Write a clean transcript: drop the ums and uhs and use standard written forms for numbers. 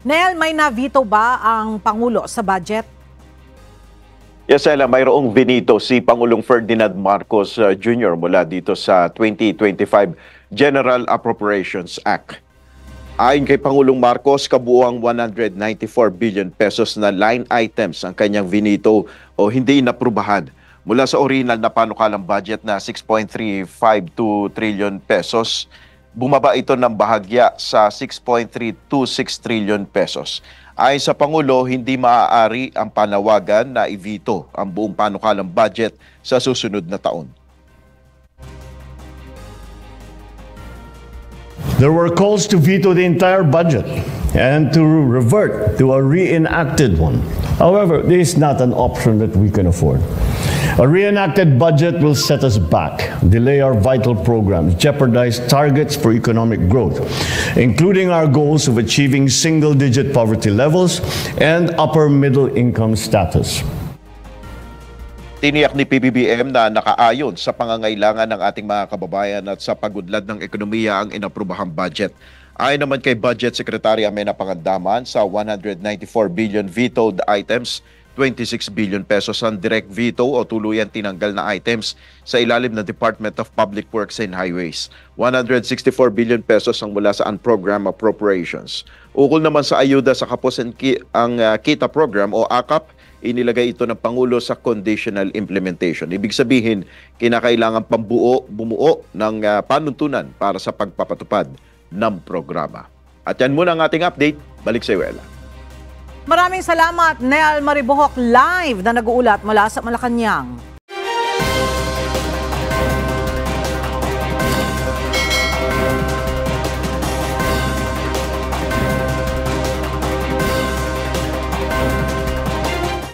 Nel, may na-veto ba ang Pangulo sa budget? Yes, Ella, mayroong binito si Pangulong Ferdinand Marcos Jr. mula dito sa 2025 General Appropriations Act. Ayon kay Pangulong Marcos, kabuuang 194 billion pesos na line items ang kanyang binito o hindi inaprubahan mula sa original na panukalang budget na 6.352 trillion pesos. Bumaba ito ng bahagya sa 6.326 trillion pesos. Ayon sa Pangulo, hindi maaari ang panawagan na i-veto ang buong panukalang budget sa susunod na taon. There were calls to veto the entire budget and to revert to a reenacted one. However, this is not an option that we can afford. A reenacted budget will set us back, delay our vital programs, jeopardize targets for economic growth, including our goals of achieving single-digit poverty levels and upper middle income status. Tiniyak ni PBBM na nakaayon sa pangangailangan ng ating mga kababayan at sa pagudlad ng ekonomiya ang inaprubahang budget. Ayon naman kay Budget Secretary Amenah Pangandaman, sa 194 billion vetoed items, 26 billion pesos ang direct veto o tuluyan tinanggal na items sa ilalim ng Department of Public Works and Highways. 164 billion pesos ang mula sa unprogrammed appropriations. Ukol naman sa ayuda sa kapos ang KITA program o AKAP, inilagay ito ng Pangulo sa conditional implementation. Ibig sabihin, kinakailangan bumuo ng panuntunan para sa pagpapatupad ng programa. At yan muna ang ating update. Balik sa iyo, Ella. Maraming salamat, Nel Maribohok, live na nag-uulat mula sa Malacanang.